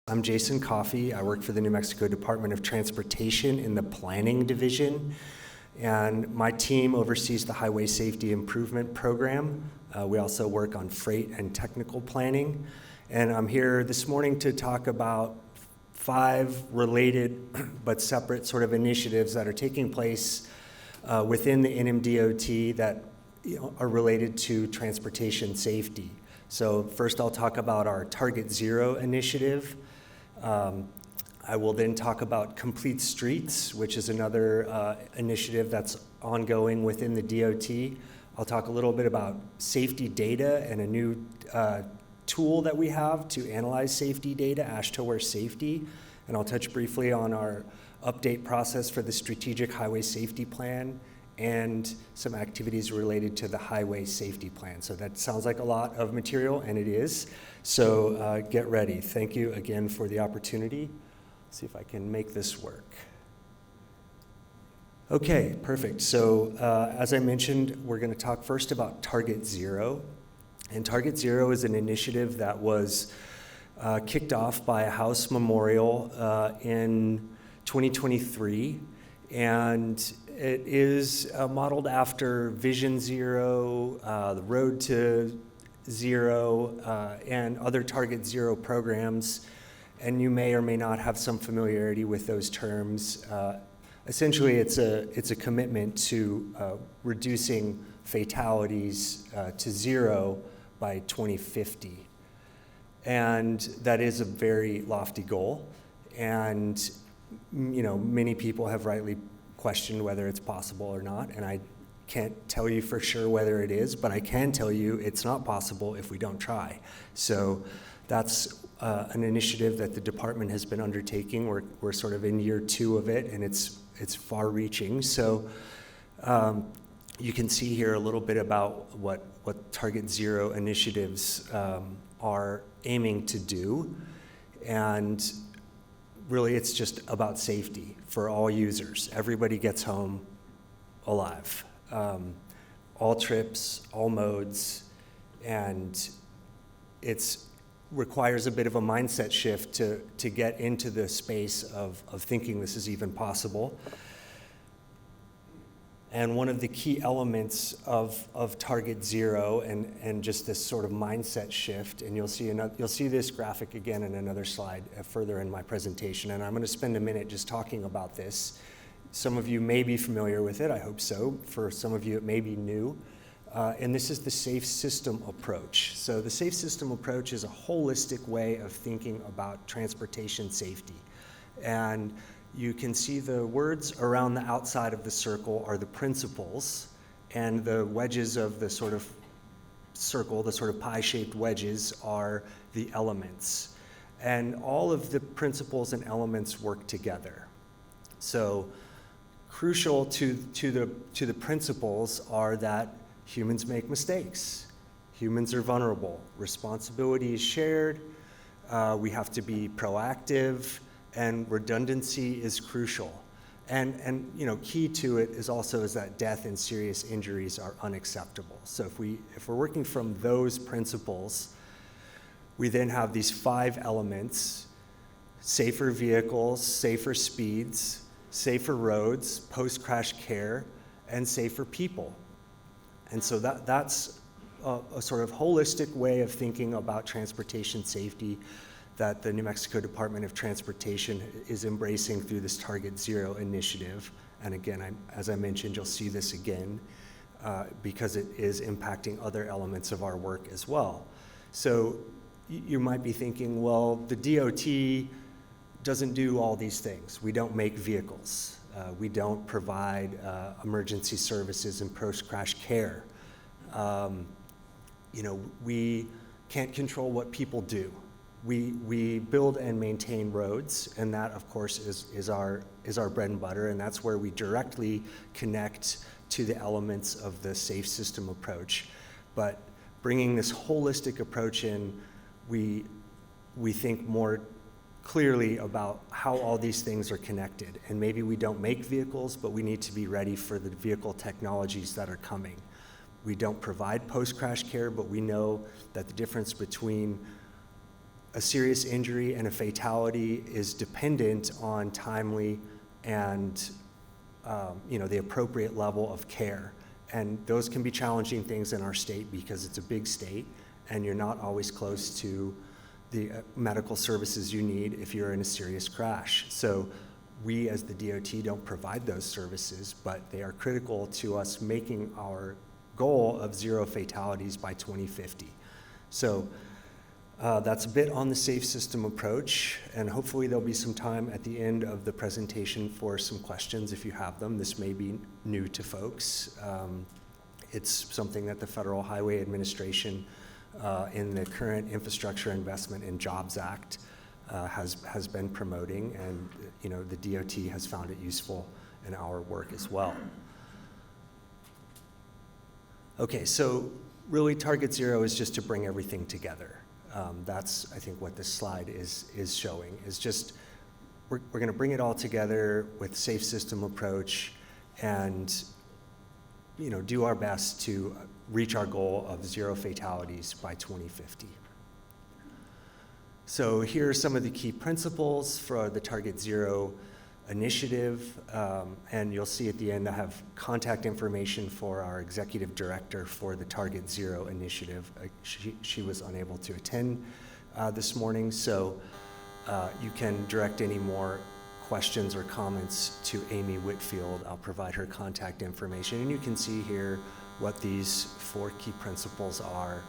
I'm Jason Coffe. I work for the New Mexico Department of Transportation in the Planning Division, and my team oversees the Highway Safety Improvement Program. We also work on freight and technical planning, and I'm here this morning to talk about 5 related but separate sort of initiatives that are taking place within the NMDOT that are related to transportation safety. So first I'll talk about our Target Zero initiative. I will then talk about Complete Streets, which is another initiative that's ongoing within the DOT. I'll talk a little bit about safety data and a new tool that we have to analyze safety data, AASHTO Safety, and I'll touch briefly on our update process for the Strategic Highway Safety Plan and some activities related to the Highway Safety Plan. So that sounds like a lot of material, and it is. So get ready. Thank you again for the opportunity. Let's see if I can make this work. Okay, perfect. So as I mentioned, we're going to talk first about Target Zero. And Target Zero is an initiative that was kicked off by a House memorial in 2023. And it is modeled after Vision Zero, the Road to Zero, and other Target Zero programs. And you may or may not have some familiarity with those terms. Essentially, it's a commitment to reducing fatalities to zero by 2050. And that is a very lofty goal. And many people have rightly questioned whether it's possible or not, and I can't tell you for sure whether it is, but I can tell you it's not possible if we don't try. So that's an initiative that the department has been undertaking. We're sort of in year 2 of it, and it's far-reaching. So you can see here a little bit about what Target Zero initiatives are aiming to do, and really, it's just about safety for all users. Everybody gets home alive. All trips, all modes, and it requires a bit of a mindset shift to get into the space of thinking this is even possible. And one of the key elements of Target Zero and just this sort of mindset shift, and you'll see this graphic again in another slide further in my presentation, and I'm going to spend a minute just talking about this. Some of you may be familiar with it, I hope so. For some of you, it may be new. And this is the safe system approach. So the safe system approach is a holistic way of thinking about transportation safety. And you can see the words around the outside of the circle are the principles, and the wedges of the sort of circle, the sort of pie-shaped wedges, are the elements. And all of the principles and elements work together. So crucial to the principles are that humans make mistakes. Humans are vulnerable. Responsibility is shared. We have to be proactive. And redundancy is crucial. And key to it is that death and serious injuries are unacceptable. So if we're working from those principles, we then have these 5 elements: safer vehicles, safer speeds, safer roads, post-crash care, and safer people. And so that's a sort of holistic way of thinking about transportation safety that the New Mexico Department of Transportation is embracing through this Target Zero initiative. And again, as I mentioned, you'll see this again because it is impacting other elements of our work as well. So you might be thinking, well, the DOT doesn't do all these things. We don't make vehicles. We don't provide emergency services and post-crash care. We can't control what people do. We build and maintain roads, and that, of course, is our bread and butter, and that's where we directly connect to the elements of the safe system approach. But bringing this holistic approach in, we think more clearly about how all these things are connected. And maybe we don't make vehicles, but we need to be ready for the vehicle technologies that are coming. We don't provide post-crash care, but we know that the difference between a serious injury and a fatality is dependent on timely and the appropriate level of care. And those can be challenging things in our state because it's a big state and you're not always close to the medical services you need if you're in a serious crash. So we as the DOT don't provide those services, but they are critical to us making our goal of 0 fatalities by 2050. So that's a bit on the safe system approach, and hopefully there'll be some time at the end of the presentation for some questions if you have them. This may be new to folks. It's something that the Federal Highway Administration in the current Infrastructure Investment and Jobs Act has been promoting, and the DOT has found it useful in our work as well. Okay, so really Target Zero is just to bring everything together. That's, I think, what this slide is showing, is just we're going to bring it all together with safe system approach and do our best to reach our goal of 0 fatalities by 2050. So here are some of the key principles for the Target Zero initiative, and you'll see at the end I have contact information for our executive director for the Target Zero initiative. She was unable to attend this morning, so you can direct any more questions or comments to Amy Whitfield. I'll provide her contact information, and you can see here what these 4 key principles are.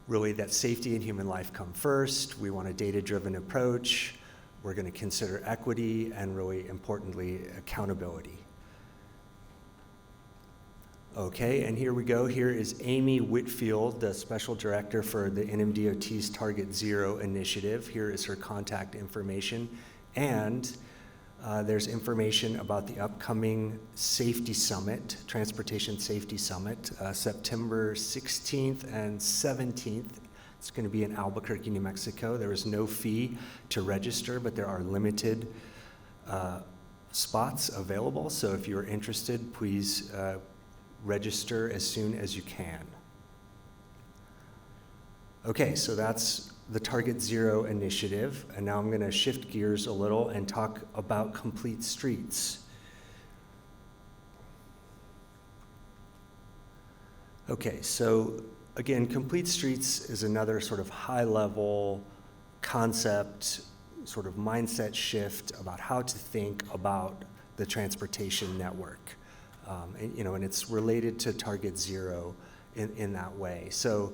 Really, that safety and human life come first. We want a data-driven approach. We're going to consider equity and, really importantly, accountability. Okay, and here we go. Here is Amy Whitfield, the Special Director for the NMDOT's Target Zero initiative. Here is her contact information. And there's information about the upcoming Safety Summit, Transportation Safety Summit, September 16th and 17th. It's going to be in Albuquerque, New Mexico. There is no fee to register, but there are limited spots available. So if you're interested, please register as soon as you can. Okay, so that's the Target Zero initiative. And now I'm going to shift gears a little and talk about Complete Streets. Okay, so again, Complete Streets is another sort of high-level concept, sort of mindset shift about how to think about the transportation network. And it's related to Target Zero in that way. So,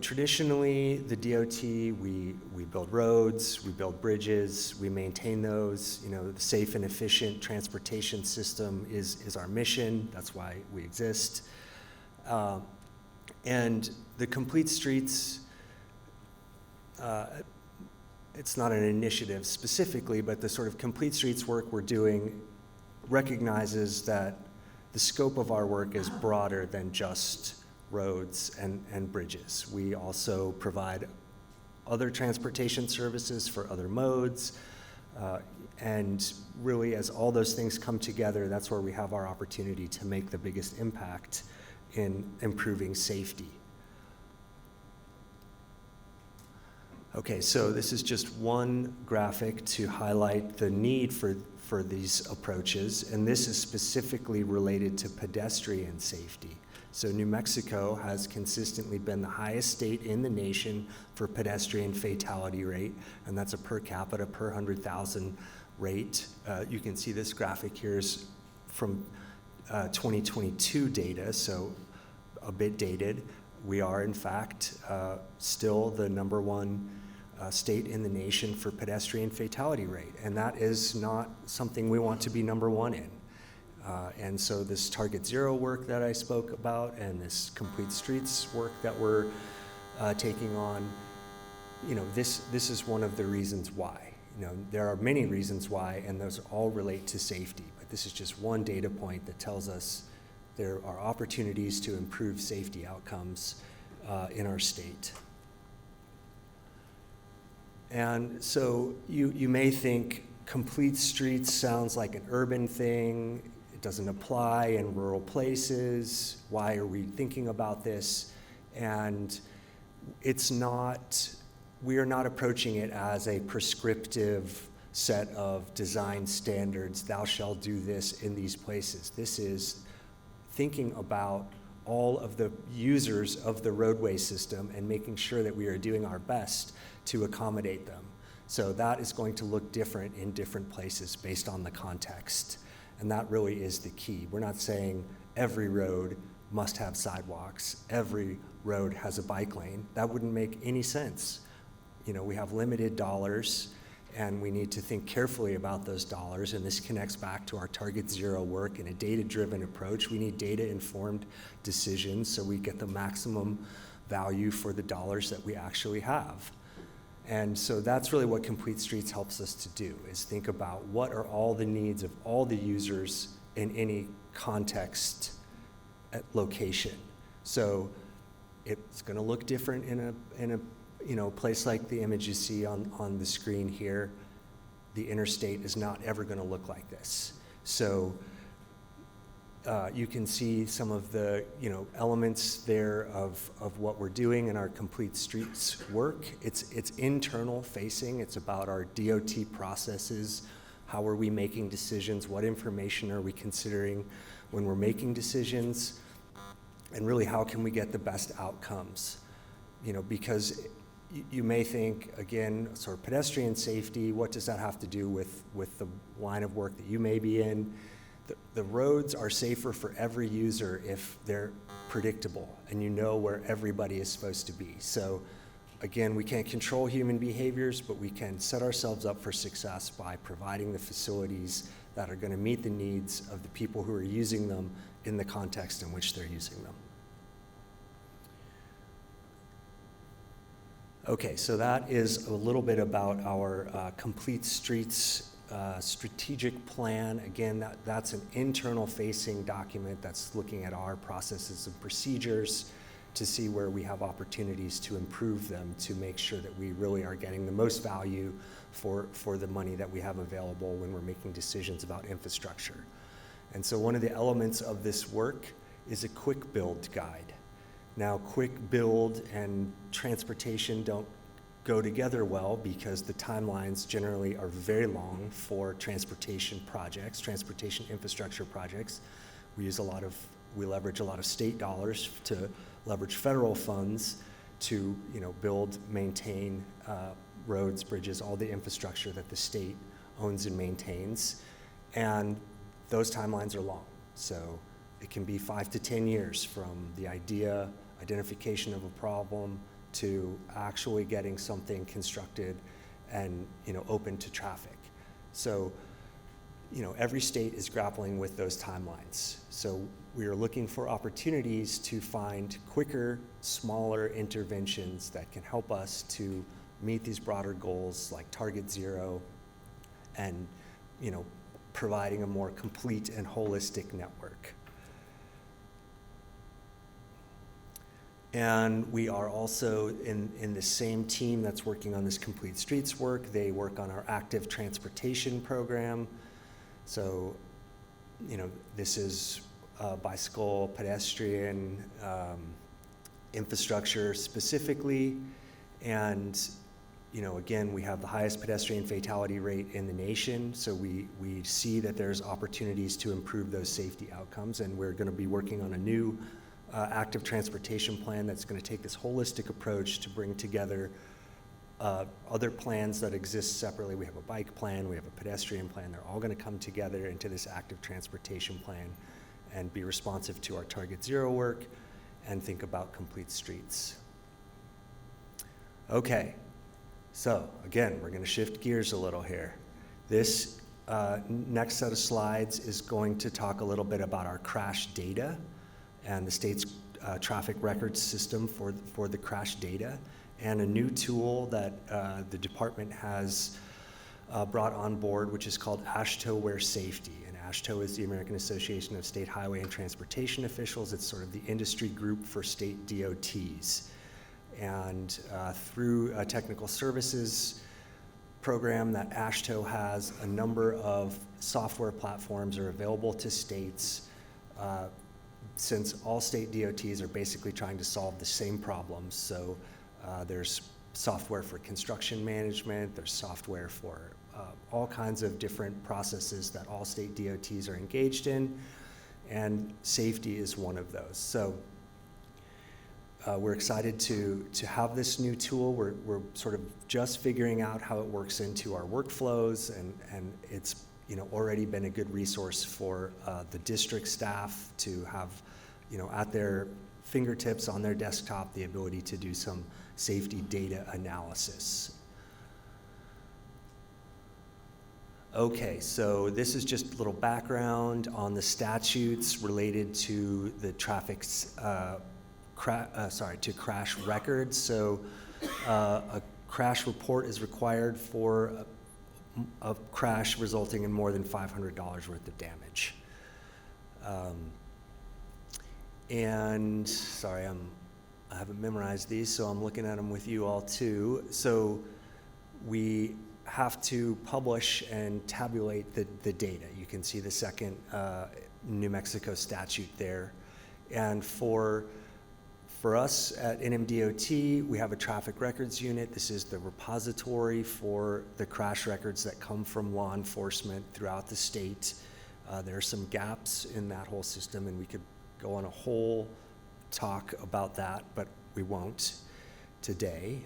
traditionally, the DOT, we build roads, we build bridges, we maintain those. The safe and efficient transportation system is our mission. That's why we exist. And the Complete Streets, it's not an initiative specifically, but the sort of Complete Streets work we're doing recognizes that the scope of our work is broader than just roads and bridges. We also provide other transportation services for other modes, and really as all those things come together, that's where we have our opportunity to make the biggest impact in improving safety. Okay, so this is just one graphic to highlight the need for these approaches, and this is specifically related to pedestrian safety. So New Mexico has consistently been the highest state in the nation for pedestrian fatality rate, and that's a per capita, per 100,000 rate. You can see this graphic here is from 2022 data, so a bit dated. We are, in fact, still the #1 state in the nation for pedestrian fatality rate, and that is not something we want to be #1 in. And so this Target Zero work that I spoke about and this Complete Streets work that we're taking on, this is one of the reasons why. There are many reasons why, and those all relate to safety, but this is just one data point that tells us there are opportunities to improve safety outcomes in our state. And so you may think Complete Streets sounds like an urban thing. It doesn't apply in rural places. Why are we thinking about this? And we are not approaching it as a prescriptive set of design standards, thou shalt do this in these places. This is thinking about all of the users of the roadway system and making sure that we are doing our best to accommodate them. So that is going to look different in different places based on the context. And that really is the key. We're not saying every road must have sidewalks, every road has a bike lane. That wouldn't make any sense. We have limited dollars, and we need to think carefully about those dollars, and this connects back to our Target Zero work and a data-driven approach. We need data-informed decisions so we get the maximum value for the dollars that we actually have. And so that's really what Complete Streets helps us to do, is think about what are all the needs of all the users in any context at location. So it's going to look different in a place like the image you see on the screen here. The interstate is not ever going to look like this. So you can see some of the elements there of what we're doing in our Complete Streets work. It's internal facing. It's about our DOT processes. How are we making decisions? What information are we considering when we're making decisions? And really, how can we get the best outcomes? Because you may think, again, sort of pedestrian safety, what does that have to do with the line of work that you may be in? The roads are safer for every user if they're predictable and you know where everybody is supposed to be. So again, we can't control human behaviors, but we can set ourselves up for success by providing the facilities that are going to meet the needs of the people who are using them in the context in which they're using them. Okay, so that is a little bit about our Complete Streets strategic plan. Again, that's an internal facing document that's looking at our processes and procedures to see where we have opportunities to improve them, to make sure that we really are getting the most value for the money that we have available when we're making decisions about infrastructure. And so one of the elements of this work is a quick build guide. Now, quick build and transportation don't go together well because the timelines generally are very long for transportation projects, transportation infrastructure projects. We leverage a lot of state dollars to leverage federal funds to build, maintain roads, bridges, all the infrastructure that the state owns and maintains. And those timelines are long. So it can be 5 to 10 years from the identification of a problem to actually getting something constructed and open to traffic. So every state is grappling with those timelines. So we are looking for opportunities to find quicker, smaller interventions that can help us to meet these broader goals like Target Zero and providing a more complete and holistic network. And we are also in the same team that's working on this Complete Streets work. They work on our active transportation program. So, this is bicycle, pedestrian infrastructure specifically. And, again, we have the highest pedestrian fatality rate in the nation. So we see that there's opportunities to improve those safety outcomes. And we're going to be working on a new active transportation plan that's going to take this holistic approach to bring together other plans that exist separately. We have a bike plan, we have a pedestrian plan. They're all going to come together into this active transportation plan and be responsive to our Target Zero work and think about Complete Streets. Okay, so again, we're going to shift gears a little here. This next set of slides is going to talk a little bit about our crash data and the state's traffic records system for the crash data, and a new tool that the department has brought on board, which is called AASHTO Where Safety. And AASHTO is the American Association of State Highway and Transportation Officials. It's sort of the industry group for state DOTs. And through a technical services program that AASHTO has, a number of software platforms are available to states since all state DOTs are basically trying to solve the same problems. So There's software for construction management. There's software for all kinds of different processes that all state DOTs are engaged in, and safety is one of those. So we're excited to have this new tool. We're sort of just figuring out how it works into our workflows, and it's already been a good resource for the district staff to have at their fingertips on their desktop the ability to do some safety data analysis. Okay, so this is just a little background on the statutes related to the crash records. So a crash report is required for a crash resulting in more than $500 worth of damage. And sorry, I haven't memorized these, so I'm looking at them with you all too. So we have to publish and tabulate the data. You can see the second New Mexico statute there. And for us at NMDOT, we have a traffic records unit. This is the repository for the crash records that come from law enforcement throughout the state. There are some gaps in that whole system, and we could go on a whole talk about that, but we won't today.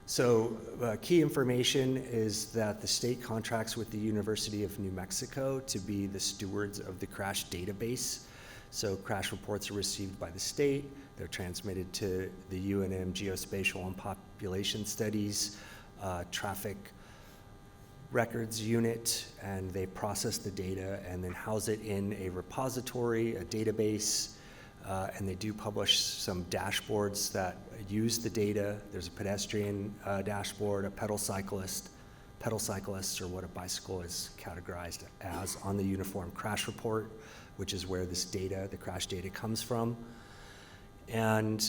So key information is that the state contracts with the University of New Mexico to be the stewards of the crash database. So crash reports are received by the state. They're transmitted to the UNM Geospatial and Population Studies Traffic Records Unit, and they process the data and then house it in a repository, a database, and they do publish some dashboards that use the data. There's a pedestrian dashboard, a pedal cyclist, or what a bicycle is categorized as on the Uniform Crash Report, which is where this data, the crash data, comes from. And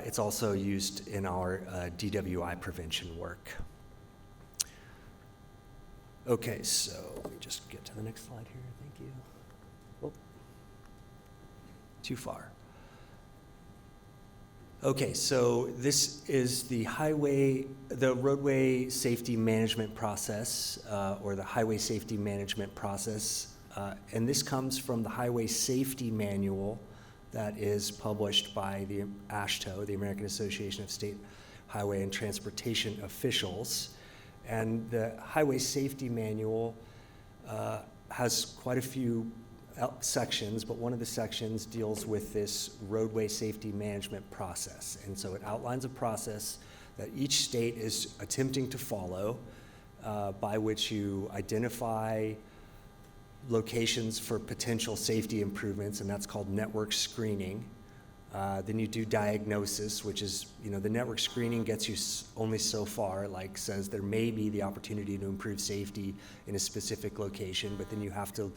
it's also used in our DWI prevention work. Okay, so let me just get to the next slide here. Thank you. Oh, too far. Okay, so this is the roadway safety management process, or the highway safety management process. And this comes from the Highway Safety Manual that is published by the AASHTO, the American Association of State Highway and Transportation Officials. And the Highway Safety Manual has quite a few sections, but one of the sections deals with this roadway safety management process. And so it outlines a process that each state is attempting to follow, by which you identify locations for potential safety improvements, and that's called network screening. Then you do diagnosis, which is, the network screening gets you only so far, like says there may be the opportunity to improve safety in a specific location, but then you have to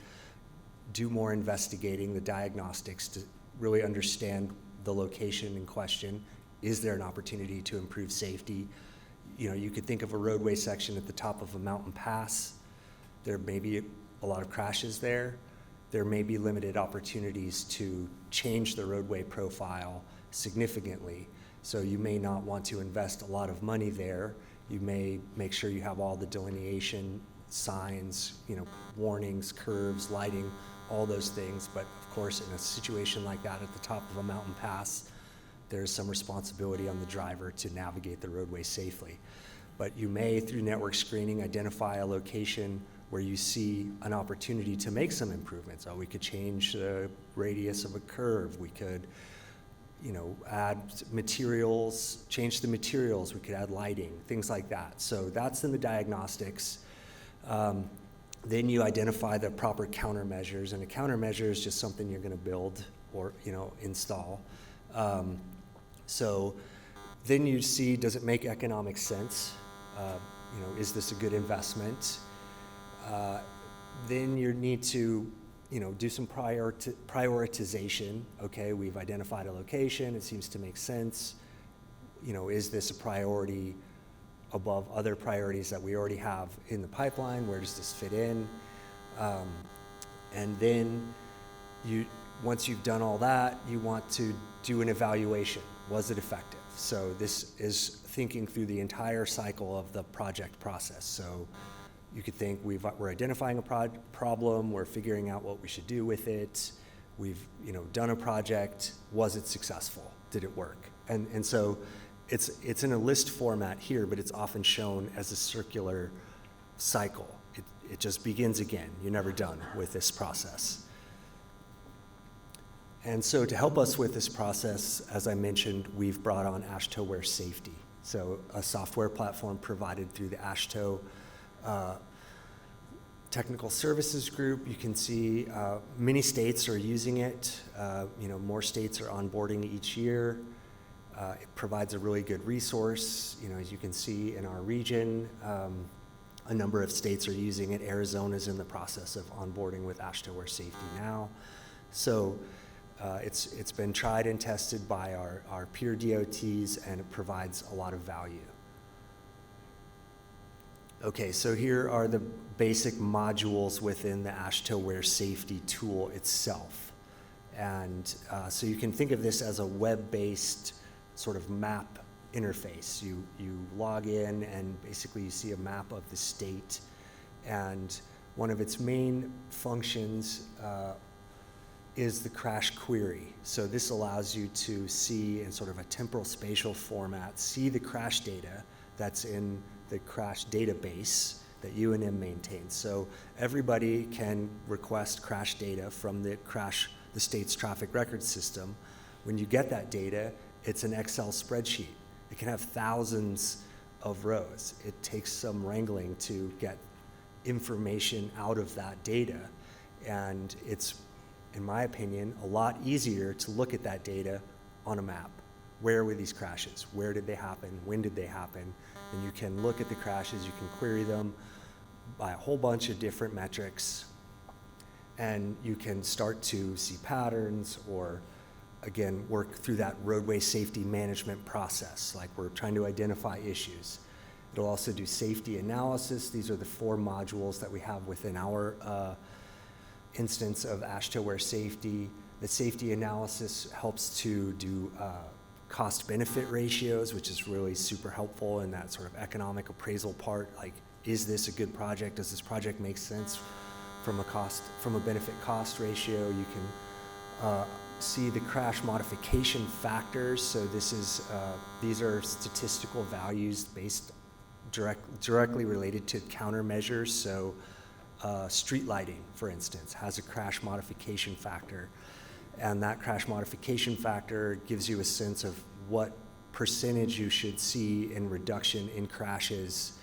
do more investigating, the diagnostics, to really understand the location in question. Is there an opportunity to improve safety? You could think of a roadway section at the top of a mountain pass. There may be a lot of crashes there. There may be limited opportunities to change the roadway profile significantly. So you may not want to invest a lot of money there. You may make sure you have all the delineation, signs, warnings, curves, lighting, all those things. But of course, in a situation like that at the top of a mountain pass, there's some responsibility on the driver to navigate the roadway safely. But you may, through network screening, identify a location where you see an opportunity to make some improvements. We could change the radius of a curve. We could, add materials, change the materials. We could add lighting, things like that. So that's in the diagnostics. Then you identify the proper countermeasures, and a countermeasure is just something you're going to build or install. So then you see, does it make economic sense? Is this a good investment? Then you need to, do some prioritization. Okay, we've identified a location. It seems to make sense. Is this a priority above other priorities that we already have in the pipeline? Where does this fit in? And then once you've done all that, you want to do an evaluation. Was it effective? So this is thinking through the entire cycle of the project process. So you could think we're identifying a problem, we're figuring out what we should do with it, we've done a project, was it successful, did it work? And so it's in a list format here, but it's often shown as a circular cycle. It just begins again. You're never done with this process. And so to help us with this process, as I mentioned, we've brought on AASHTO Safety. So a software platform provided through the AASHTO Technical Services Group. You can see many states are using it. More states are onboarding each year. It provides a really good resource. As you can see in our region, a number of states are using it. Arizona's in the process of onboarding with AASHTO Safety now. So it's been tried and tested by our peer DOTs, and it provides a lot of value. Okay, so here are the basic modules within the AASHTO Safety tool itself. And so you can think of this as a web-based sort of map interface. You log in, and basically you see a map of the state. And one of its main functions is the crash query. So this allows you to see in sort of a temporal spatial format, see the crash data that's in the crash database that UNM maintains. So everybody can request crash data from the state's traffic record system. When you get that data, it's an Excel spreadsheet. It can have thousands of rows. It takes some wrangling to get information out of that data, and it's, in my opinion, a lot easier to look at that data on a map. Where were these crashes? Where did they happen? When did they happen? And you can look at the crashes, you can query them by a whole bunch of different metrics, and you can start to see patterns, or again, work through that roadway safety management process, like we're trying to identify issues. It'll also do safety analysis. These are the 4 modules that we have within our instance of AASHTO Safety. The safety analysis helps to do cost-benefit ratios, which is really super helpful in that sort of economic appraisal part. Like, is this a good project? Does this project make sense from a benefit cost ratio? You can see the crash modification factors. So these are statistical values based directly related to countermeasures. So street lighting, for instance, has a crash modification factor. And that crash modification factor gives you a sense of what percentage you should see in reduction in crashes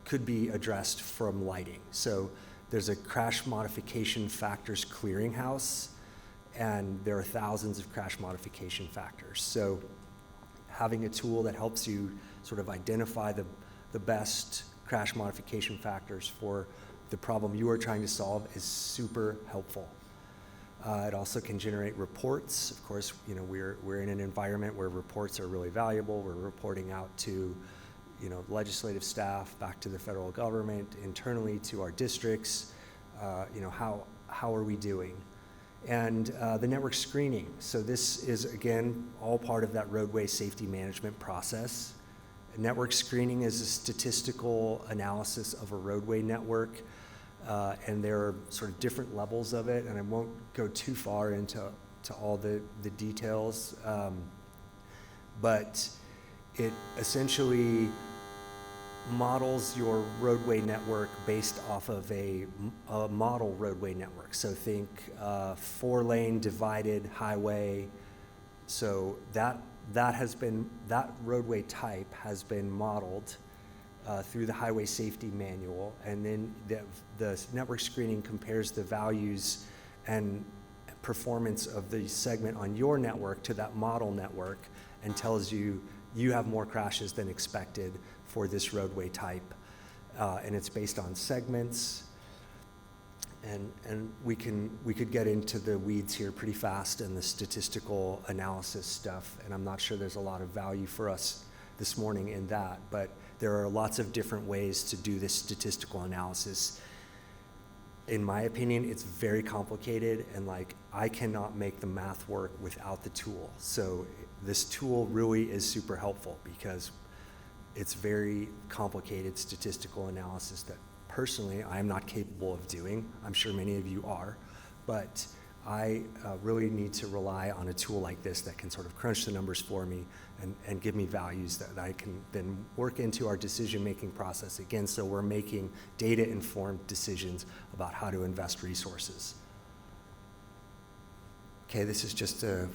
could be addressed from lighting. So there's a crash modification factors clearinghouse, and there are thousands of crash modification factors. So having a tool that helps you sort of identify the best crash modification factors for the problem you are trying to solve is super helpful. It also can generate reports. Of course, we're in an environment where reports are really valuable. We're reporting out to legislative staff, back to the federal government, internally to our districts. How are we doing? And the network screening. So this is, again, all part of that roadway safety management process. Network screening is a statistical analysis of a roadway network, and there are sort of different levels of it, and I won't go too far into all the details, but it essentially models your roadway network based off of a model roadway network. So think 4-lane divided highway. So that roadway type has been modeled through the Highway Safety Manual, and then the network screening compares the values and performance of the segment on your network to that model network, and tells you have more crashes than expected for this roadway type, and it's based on segments. And we could get into the weeds here pretty fast and the statistical analysis stuff, and I'm not sure there's a lot of value for us this morning in that, but there are lots of different ways to do this statistical analysis. in my opinion, it's very complicated, and like I cannot make the math work without the tool. So this tool really is super helpful because it's very complicated statistical analysis that personally I am not capable of doing. I'm sure many of you are, but I really need to rely on a tool like this that can sort of crunch the numbers for me and give me values that I can then work into our decision-making process again, so we're making data-informed decisions about how to invest resources. Okay, this is just a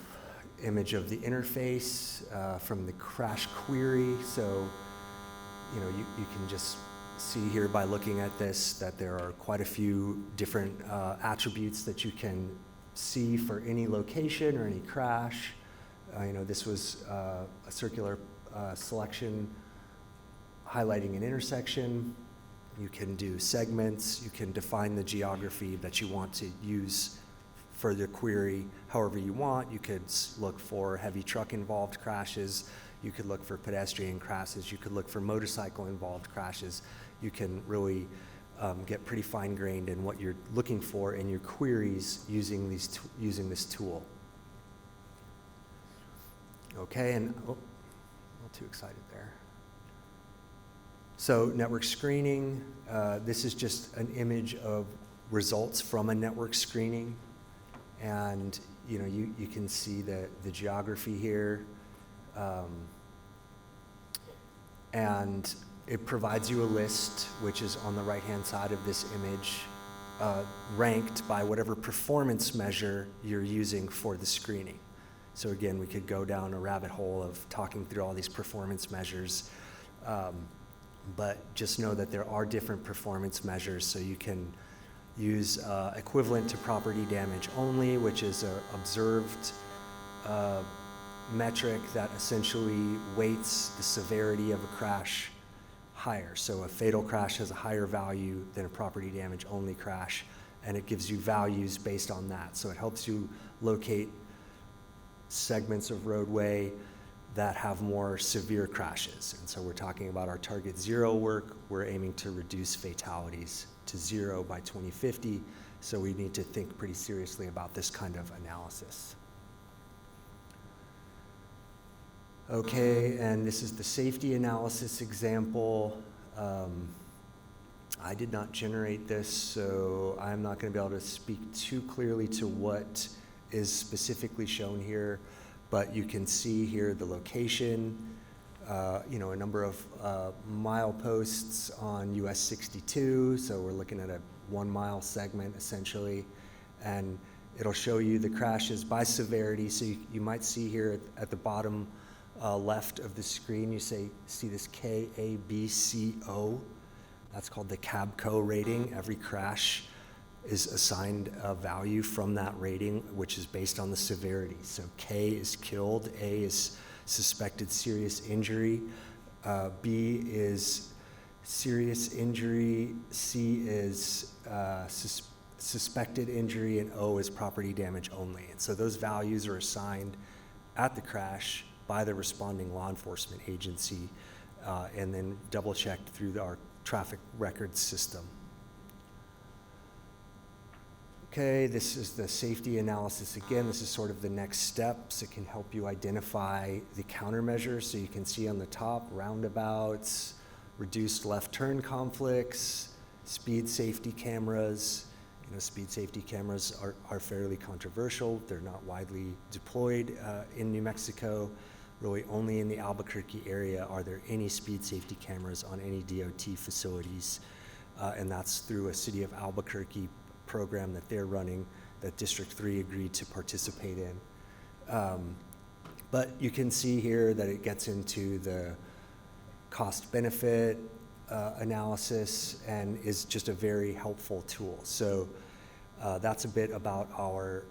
image of the interface from the crash query. So, you know, you can just see here by looking at this that there are quite a few different attributes that you can see for any location or any crash. You know, this was a circular selection highlighting an intersection. You can do segments. You can define the geography that you want to use for the query however you want. You could look for heavy truck involved crashes. You could look for pedestrian crashes. You could look for motorcycle involved crashes. You can really get pretty fine-grained in what you're looking for in your queries using this tool. Okay, and a little too excited there. So network screening, this is just an image of results from a network screening. And you know, you can see the geography here. And it provides you a list, which is on the right-hand side of this image, ranked by whatever performance measure you're using for the screening. So again, we could go down a rabbit hole of talking through all these performance measures, but just know that there are different performance measures. So you can use equivalent to property damage only, which is an observed metric that essentially weights the severity of a crash higher. So a fatal crash has a higher value than a property damage only crash, and it gives you values based on that. So it helps you locate segments of roadway that have more severe crashes. And so we're talking about our target zero work. We're aiming to reduce fatalities to 0 by 2050. So we need to think pretty seriously about this kind of analysis. Okay, and this is the safety analysis example. I did not generate this, so I'm not going to be able to speak too clearly to what is specifically shown here, but you can see here the location, you know, a number of mileposts on US 62, so we're looking at a 1 mile segment essentially, and it'll show you the crashes by severity. So you might see here at the bottom left of the screen, you see this KABCO. That's called the CABCO rating. Every crash is assigned a value from that rating, which is based on the severity. So K is killed, A is suspected serious injury, B is serious injury, C is suspected injury, and O is property damage only. And so those values are assigned at the crash by the responding law enforcement agency, and then double checked through our traffic records system. Okay, this is the safety analysis again. This is sort of the next steps. It can help you identify the countermeasures. So you can see on the top, roundabouts, reduced left turn conflicts, speed safety cameras. You know, speed safety cameras are fairly controversial. They're not widely deployed in New Mexico. Really only in the Albuquerque area are there any speed safety cameras on any DOT facilities, and that's through a City of Albuquerque program that they're running that District 3 agreed to participate in. But you can see here that it gets into the cost-benefit analysis and is just a very helpful tool. So that's a bit about our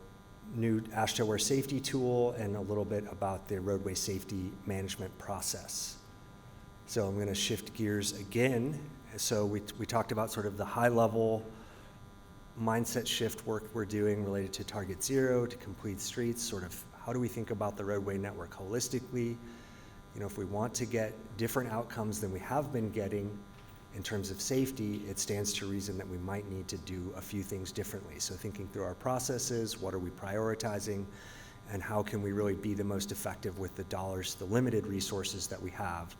new AASHTO safety tool and a little bit about the roadway safety management process. So I'm going to shift gears again. So we talked about sort of the high-level mindset shift work we're doing related to Target Zero, to complete streets, sort of how do we think about the roadway network holistically? You know, if we want to get different outcomes than we have been getting in terms of safety, it stands to reason that we might need to do a few things differently. So thinking through our processes, what are we prioritizing, and how can we really be the most effective with the dollars, the limited resources that we have.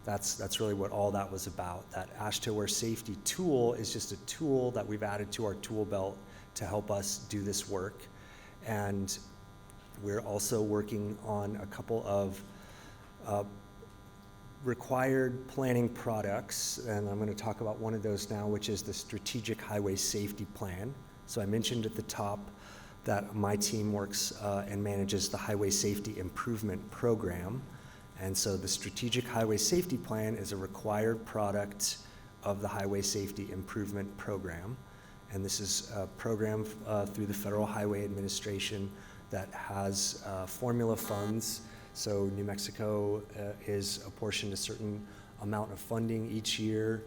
That's really what all that was about. That Ash-to-Wear safety tool is just a tool that we've added to our tool belt to help us do this work. And we're also working on a couple of required planning products, and I'm going to talk about one of those now, which is the Strategic Highway Safety Plan. So I mentioned at the top that my team works and manages the Highway Safety Improvement Program. And so the Strategic Highway Safety Plan is a required product of the Highway Safety Improvement Program. And this is a program through the Federal Highway Administration that has formula funds. So New Mexico is apportioned a certain amount of funding each year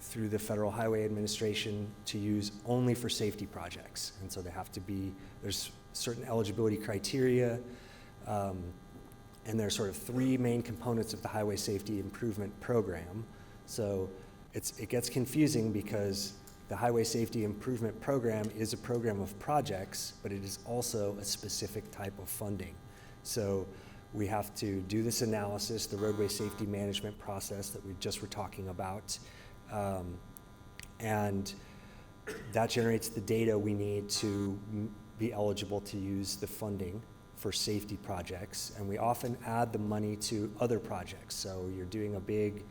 through the Federal Highway Administration to use only for safety projects. And so they have to be, there's certain eligibility criteria, and there are sort of three main components of the Highway Safety Improvement Program. So it gets confusing because the Highway Safety Improvement Program is a program of projects, but it is also a specific type of funding. So we have to do this analysis, the roadway safety management process that we just were talking about, and that generates the data we need to be eligible to use the funding for safety projects. And we often add the money to other projects. So you're doing a big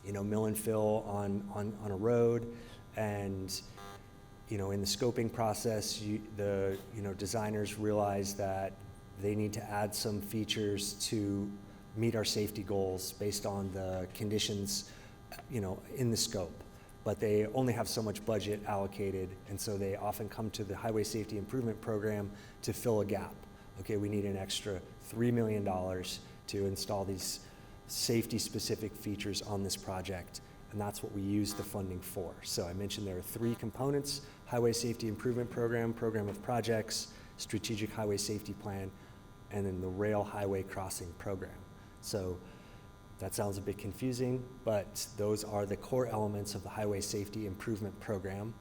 mill and fill on a road, and in the scoping process, the designers realize that they need to add some features to meet our safety goals based on the conditions, in the scope. But they only have so much budget allocated, and so they often come to the Highway Safety Improvement Program to fill a gap. Okay, we need an extra $3 million to install these safety-specific features on this project, and that's what we use the funding for. So I mentioned there are three components: Highway Safety Improvement Program, Program of Projects, Strategic Highway Safety Plan, and then the Rail Highway Crossing Program. So that sounds a bit confusing, but those are the core elements of the Highway Safety Improvement Program,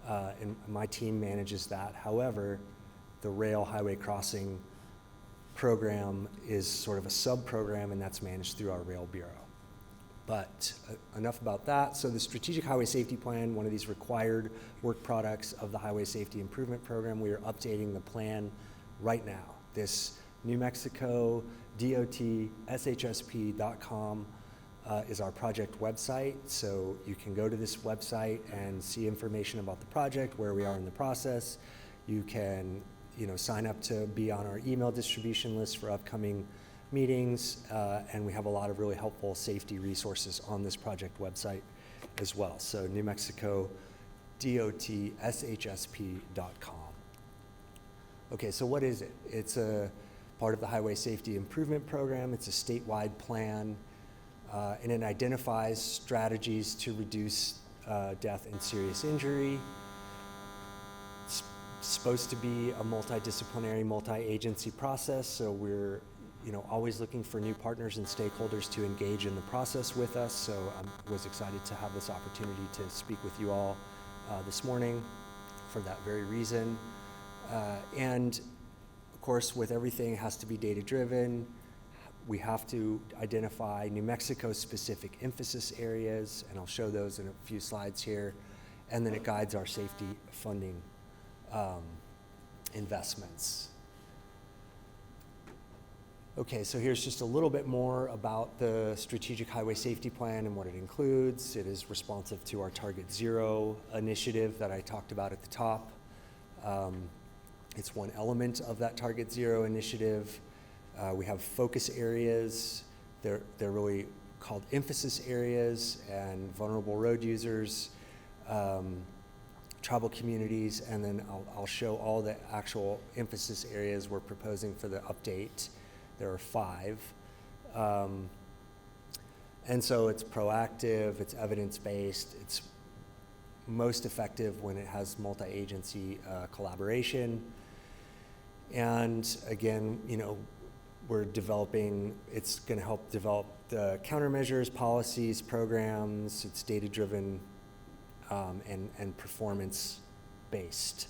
and my team manages that. However, the Rail Highway Crossing Program is sort of a sub-program, and that's managed through our Rail Bureau. But enough about that. So the Strategic Highway Safety Plan, one of these required work products of the Highway Safety Improvement Program, we are updating the plan right now. This New Mexico DOT SHSP.com is our project website. So you can go to this website and see information about the project, where we are in the process. You can sign up to be on our email distribution list for upcoming meetings, and we have a lot of really helpful safety resources on this project website as well. So New Mexico DOT SHSP.com. Okay, so what is it? It's a part of the Highway Safety Improvement Program. It's a statewide plan, and it identifies strategies to reduce death and serious injury. It's supposed to be a multidisciplinary, multi-agency process, so we're always looking for new partners and stakeholders to engage in the process with us. So I was excited to have this opportunity to speak with you all this morning for that very reason. And of course, with everything, it has to be data-driven. We have to identify New Mexico-specific emphasis areas, and I'll show those in a few slides here. And then it guides our safety funding investments. Okay, so here's just a little bit more about the Strategic Highway Safety Plan and what it includes. It is responsive to our Target Zero initiative that I talked about at the top. It's one element of that Target Zero initiative. We have focus areas. They're really called emphasis areas, and vulnerable road users, tribal communities, and then I'll show all the actual emphasis areas we're proposing for the update. There are 5. And so it's proactive, it's evidence-based, it's most effective when it has multi-agency collaboration. And again, we're developing, it's going to help develop the countermeasures, policies, programs, it's data-driven and performance-based.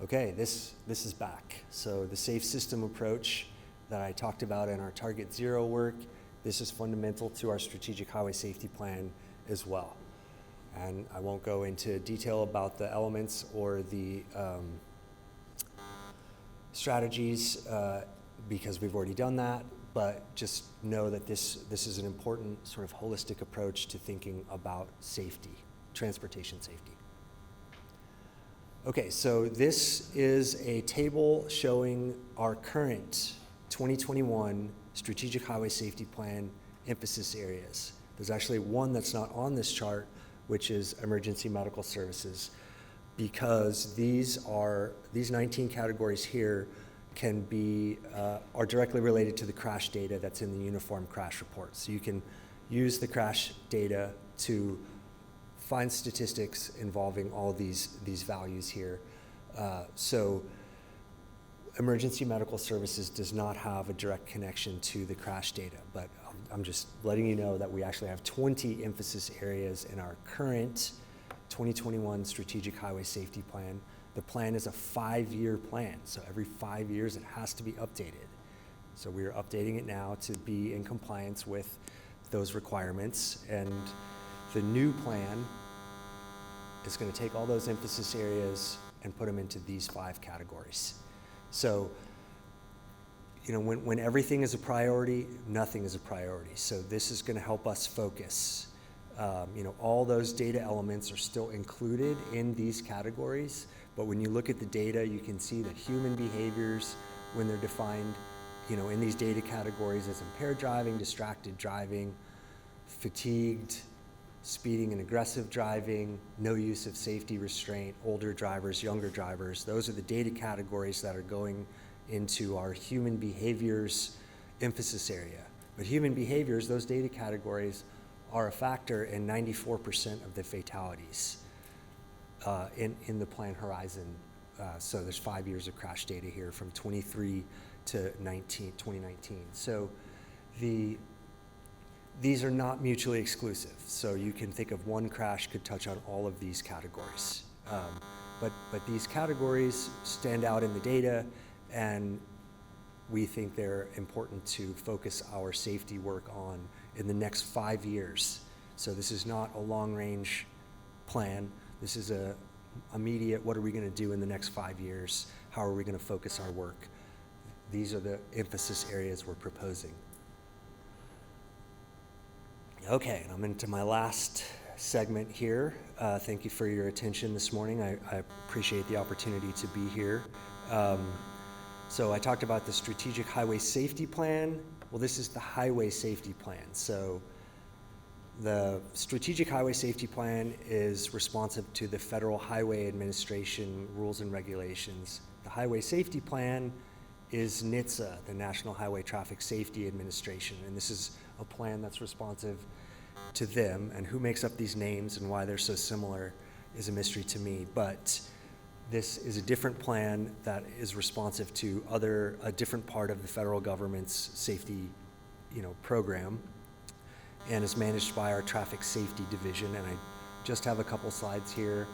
Okay, this is back. So the safe system approach that I talked about in our Target Zero work, this is fundamental to our strategic highway safety plan as well. And I won't go into detail about the elements or the strategies because we've already done that, but just know that this is an important sort of holistic approach to thinking about safety, transportation safety. Okay, so this is a table showing our current 2021 Strategic Highway Safety Plan emphasis areas. There's actually one that's not on this chart, which is emergency medical services, because these 19 categories here can be, are directly related to the crash data that's in the Uniform Crash Report. So you can use the crash data to find statistics involving all these values here. So emergency medical services does not have a direct connection to the crash data, but I'm just letting you know that we actually have 20 emphasis areas in our current 2021 Strategic Highway Safety Plan. The plan is a 5-year plan, so every 5 years it has to be updated. So we are updating it now to be in compliance with those requirements, and the new plan is going to take all those emphasis areas and put them into these 5 categories. So, you know, when everything is a priority, nothing is a priority. So this is going to help us focus. You know, all those data elements are still included in these categories, but when you look at the data, you can see that human behaviors, when they're defined, you know, in these data categories as impaired driving, distracted driving, fatigued, speeding and aggressive driving, no use of safety restraint, older drivers, younger drivers, those are the data categories that are going into our human behaviors emphasis area. But human behaviors, those data categories, are a factor in 94% of the fatalities in the plan horizon. So there's 5 years of crash data here from 23 to 2019. So these are not mutually exclusive. So you can think of one crash could touch on all of these categories. But these categories stand out in the data, and we think they're important to focus our safety work on in the next 5 years. So this is not a long-range plan. This is a immediate, what are we going to do in the next 5 years? How are we going to focus our work? These are the emphasis areas we're proposing. Okay, and I'm into my last segment here. Thank you for your attention this morning. I appreciate the opportunity to be here. So I talked about the Strategic Highway Safety Plan. Well, this is the Highway Safety Plan. So the Strategic Highway Safety Plan is responsive to the Federal Highway Administration rules and regulations. The Highway Safety Plan is NHTSA, the National Highway Traffic Safety Administration, and this is a plan that's responsive to them, and who makes up these names and why they're so similar is a mystery to me. But this is a different plan that is responsive to a different part of the federal government's safety, program, and is managed by our Traffic Safety Division. And I just have a couple slides here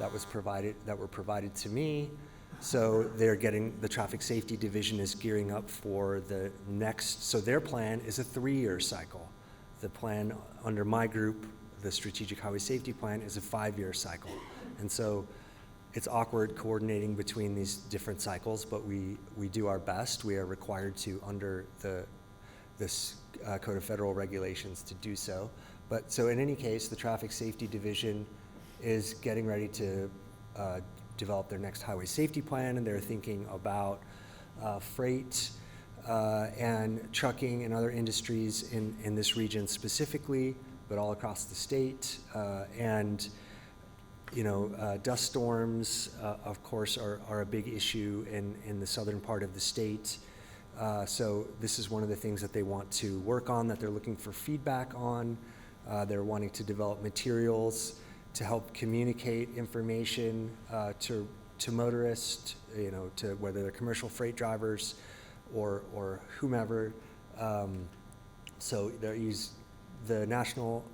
that were provided to me. So the Traffic Safety Division is gearing up for the next, so their plan is a 3-year cycle. The plan under my group, the Strategic Highway Safety Plan, is a 5-year cycle. And so it's awkward coordinating between these different cycles, but we do our best. We are required to, under this Code of Federal Regulations, to do so. But so in any case, the Traffic Safety Division is getting ready to develop their next highway safety plan, and they're thinking about freight and trucking and other industries in this region specifically, but all across the state. Dust storms, of course, are a big issue in the southern part of the state. So this is one of the things that they want to work on, that they're looking for feedback on. They're wanting to develop materials to help communicate information to motorists, to whether they're commercial freight drivers or whomever, So the National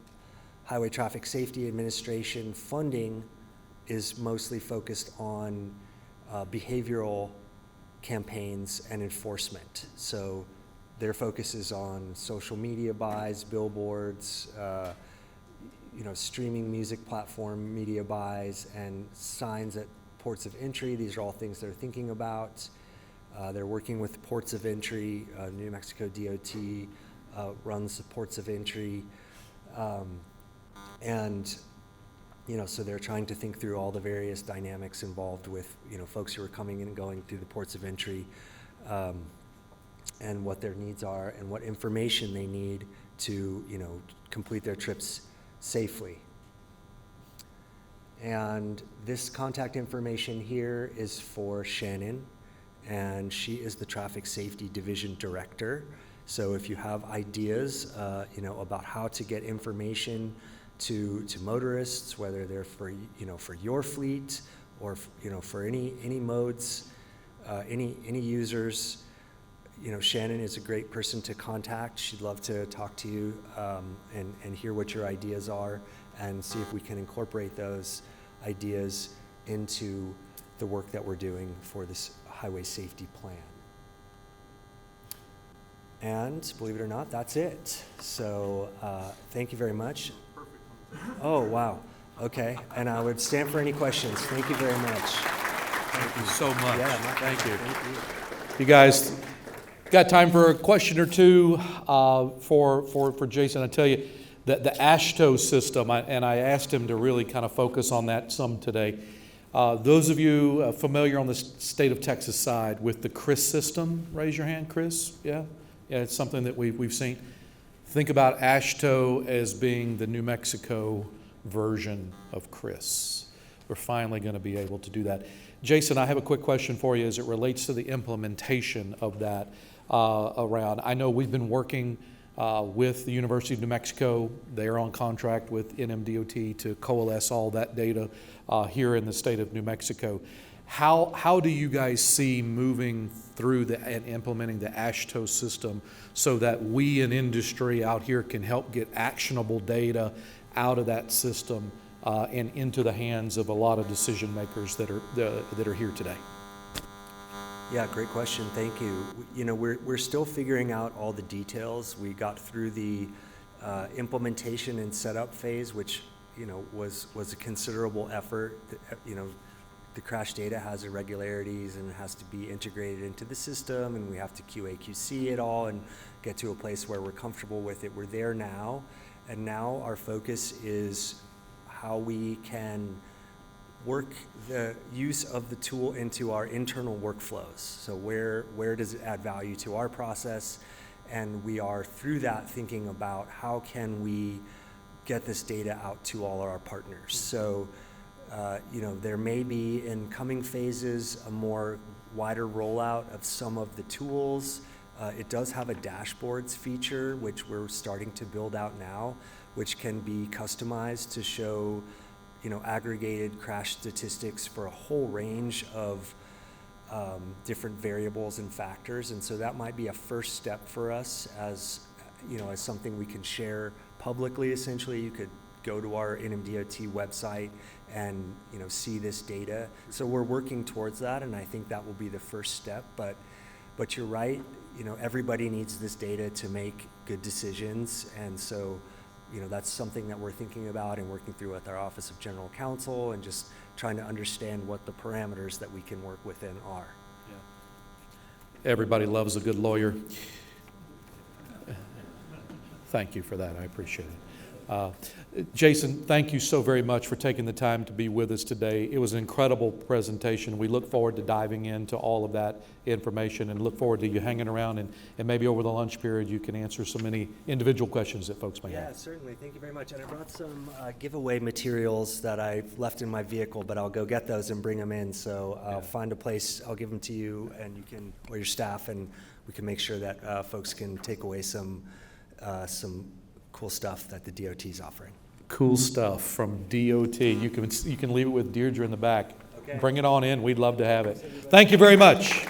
Highway Traffic Safety Administration funding is mostly focused on behavioral campaigns and enforcement. So their focus is on social media buys, billboards, streaming music platform media buys, and signs at ports of entry. These are all things they're thinking about. They're working with ports of entry. New Mexico DOT runs the ports of entry. So they're trying to think through all the various dynamics involved with, folks who are coming in and going through the ports of entry, and what their needs are and what information they need to, complete their trips safely. And this contact information here is for Shannon, and she is the Traffic Safety Division Director. So if you have ideas, about how to get information to motorists, whether they're for your fleet or for any modes, any users, Shannon is a great person to contact. She'd love to talk to you and hear what your ideas are and see if we can incorporate those ideas into the work that we're doing for this highway safety plan. And believe it or not, that's it. So thank you very much. Oh, wow. Okay. And I would stand for any questions. Thank you very much. Thank you so much. Yeah, thank you. Thank you. You guys got time for a question or two for Jason? I tell you, the AASHTO system, and I asked him to really kind of focus on that some today. Those of you familiar on the state of Texas side with the CRIS system, raise your hand, Chris. Yeah, it's something that we've seen. Think about AASHTO as being the New Mexico version of CRIS. We're finally going to be able to do that. Jason, I have a quick question for you as it relates to the implementation of that around. I know we've been working with the University of New Mexico. They're on contract with NMDOT to coalesce all that data here in the state of New Mexico. How do you guys see moving through and implementing the AASHTO system so that we in industry out here can help get actionable data out of that system and into the hands of a lot of decision makers that are here today? Yeah, great question. Thank you. We're still figuring out all the details. We got through the implementation and setup phase, which was a considerable effort. The crash data has irregularities and it has to be integrated into the system, and we have to QA/QC it all and get to a place where we're comfortable with it. We're there now, and now our focus is how we can work the use of the tool into our internal workflows. So where does it add value to our process? And we are through that thinking about how can we get this data out to all our partners. So there may be in coming phases a more wider rollout of some of the tools. It does have a dashboards feature, which we're starting to build out now, which can be customized to show aggregated crash statistics for a whole range of different variables and factors. And so that might be a first step for us as something we can share publicly. Essentially, you could go to our NMDOT website and see this data. So we're working towards that, and I think that will be the first step. But you're right, everybody needs this data to make good decisions, and so that's something that we're thinking about and working through with our Office of General Counsel and just trying to understand what the parameters that we can work within are. Yeah. Everybody loves a good lawyer. Thank you for that. I appreciate it. Jason, thank you so very much for taking the time to be with us today. It was an incredible presentation. We look forward to diving into all of that information and look forward to you hanging around and maybe over the lunch period you can answer so many individual questions that folks may have. Yeah, certainly. Thank you very much. And I brought some giveaway materials that I left in my vehicle, but I'll go get those and bring them in. So I'll find a place, I'll give them to you and you can, or your staff, and we can make sure that folks can take away some cool stuff that the DOT is offering. Cool stuff from DOT. You can leave it with Deirdre in the back. Okay. Bring it on in. We'd love to have it. Thank you very much.